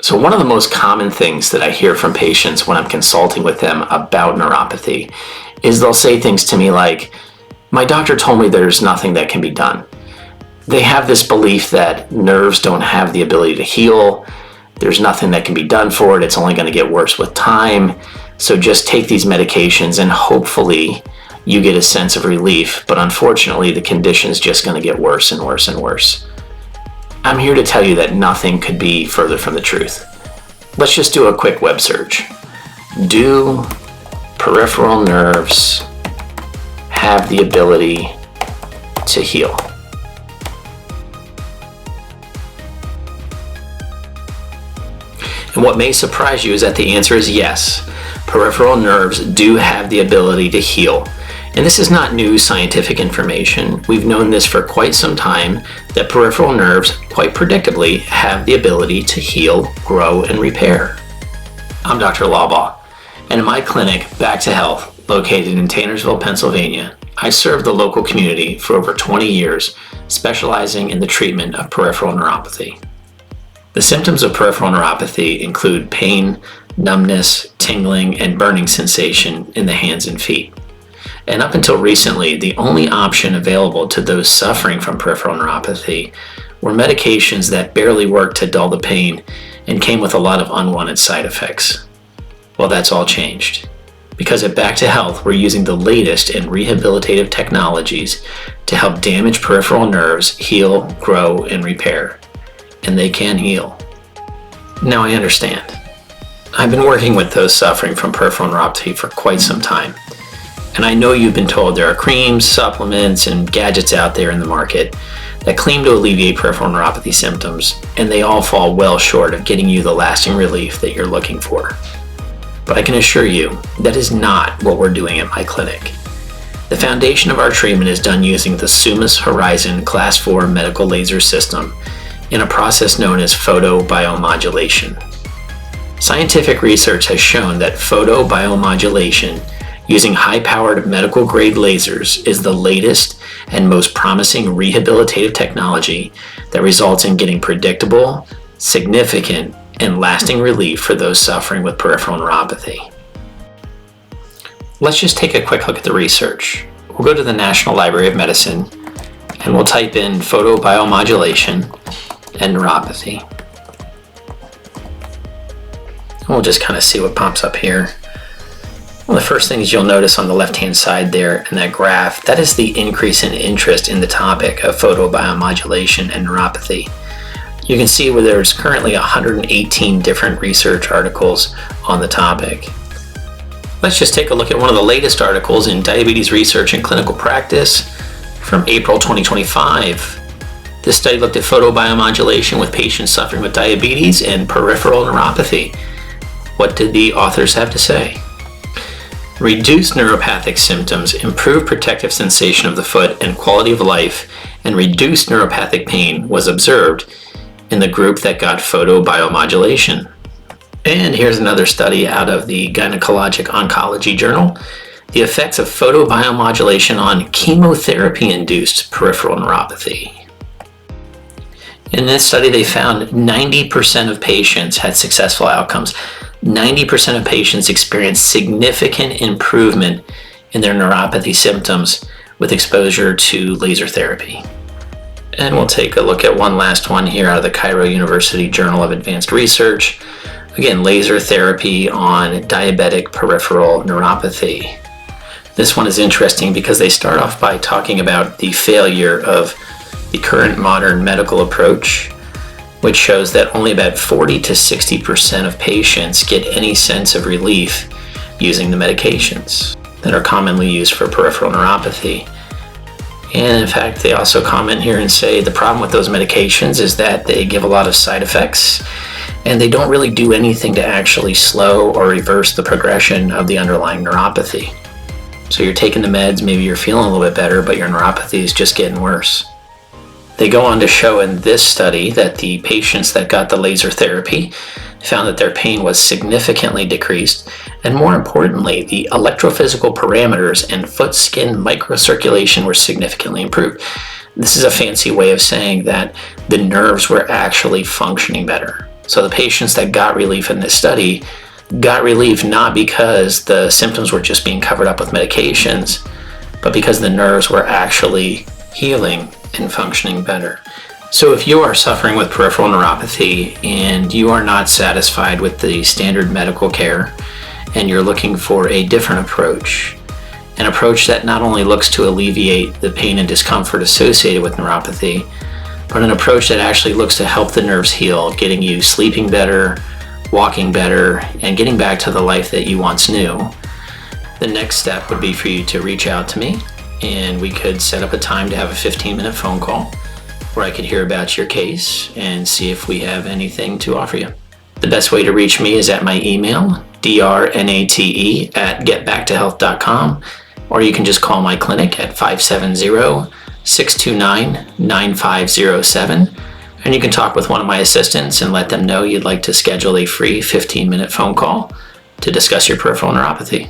So one of the most common things that I hear from patients when I'm consulting with them about neuropathy is they'll say things to me like, my doctor told me there's nothing that can be done. They have this belief that nerves don't have the ability to heal. There's nothing that can be done for it. It's only going to get worse with time. So just take these medications and hopefully you get a sense of relief. But unfortunately, the condition's just going to get worse and worse and worse. I'm here to tell you that nothing could be further from the truth. Let's just do a quick web search. Do peripheral nerves have the ability to heal? And what may surprise you is that the answer is yes. Peripheral nerves do have the ability to heal. And this is not new scientific information. We've known this for quite some time, that peripheral nerves, quite predictably, have the ability to heal, grow, and repair. I'm Dr. Laubach, and in my clinic, Back to Health, located in Tannersville, Pennsylvania, I serve the local community for over 20 years, specializing in the treatment of peripheral neuropathy. The symptoms of peripheral neuropathy include pain, numbness, tingling, and burning sensation in the hands and feet. And up until recently, the only option available to those suffering from peripheral neuropathy were medications that barely worked to dull the pain and came with a lot of unwanted side effects. Well, that's all changed. Because at Back to Health, we're using the latest in rehabilitative technologies to help damaged peripheral nerves heal, grow, and repair. And they can heal. Now I understand. I've been working with those suffering from peripheral neuropathy for quite some time. And I know you've been told there are creams, supplements, and gadgets out there in the market that claim to alleviate peripheral neuropathy symptoms, and they all fall well short of getting you the lasting relief that you're looking for. But I can assure you, that is not what we're doing at my clinic. The foundation of our treatment is done using the Sumus Horizon Class 4 medical laser system in a process known as photobiomodulation. Scientific research has shown that photobiomodulation using high-powered medical-grade lasers is the latest and most promising rehabilitative technology that results in getting predictable, significant, and lasting relief for those suffering with peripheral neuropathy. Let's just take a quick look at the research. We'll go to the National Library of Medicine and we'll type in photobiomodulation and neuropathy. And we'll just kind of see what pops up here. One of the first things you'll notice on the left-hand side there in that graph, that is the increase in interest in the topic of photobiomodulation and neuropathy. You can see where there's currently 118 different research articles on the topic. Let's just take a look at one of the latest articles in Diabetes Research and Clinical Practice from April 2025. This study looked at photobiomodulation with patients suffering with diabetes and peripheral neuropathy. What did the authors have to say? Reduced neuropathic symptoms, improved protective sensation of the foot and quality of life, and reduced neuropathic pain was observed in the group that got photobiomodulation. And here's another study out of the Gynecologic Oncology Journal, the effects of photobiomodulation on chemotherapy-induced peripheral neuropathy. In this study, they found 90% of patients had successful outcomes. 90% of patients experienced significant improvement in their neuropathy symptoms with exposure to laser therapy. And we'll take a look at one last one here out of the Cairo University Journal of Advanced Research. Again, laser therapy on diabetic peripheral neuropathy. This one is interesting because they start off by talking about the failure of the current modern medical approach, which shows that only about 40 to 60% of patients get any sense of relief using the medications that are commonly used for peripheral neuropathy. And in fact, they also comment here and say the problem with those medications is that they give a lot of side effects and they don't really do anything to actually slow or reverse the progression of the underlying neuropathy. So you're taking the meds, maybe you're feeling a little bit better, but your neuropathy is just getting worse. They go on to show in this study that the patients that got the laser therapy found that their pain was significantly decreased, and more importantly, the electrophysical parameters and foot skin microcirculation were significantly improved. This is a fancy way of saying that the nerves were actually functioning better. So the patients that got relief in this study got relief not because the symptoms were just being covered up with medications, but because the nerves were actually healing and functioning better. So if you are suffering with peripheral neuropathy and you are not satisfied with the standard medical care and you're looking for a different approach, an approach that not only looks to alleviate the pain and discomfort associated with neuropathy, but an approach that actually looks to help the nerves heal, getting you sleeping better, walking better, and getting back to the life that you once knew, the next step would be for you to reach out to me and we could set up a time to have a 15-minute phone call where I could hear about your case and see if we have anything to offer you. The best way to reach me is at my email, drnate@getbacktohealth.com, or you can just call my clinic at 570-629-9507, and you can talk with one of my assistants and let them know you'd like to schedule a free 15-minute phone call to discuss your peripheral neuropathy.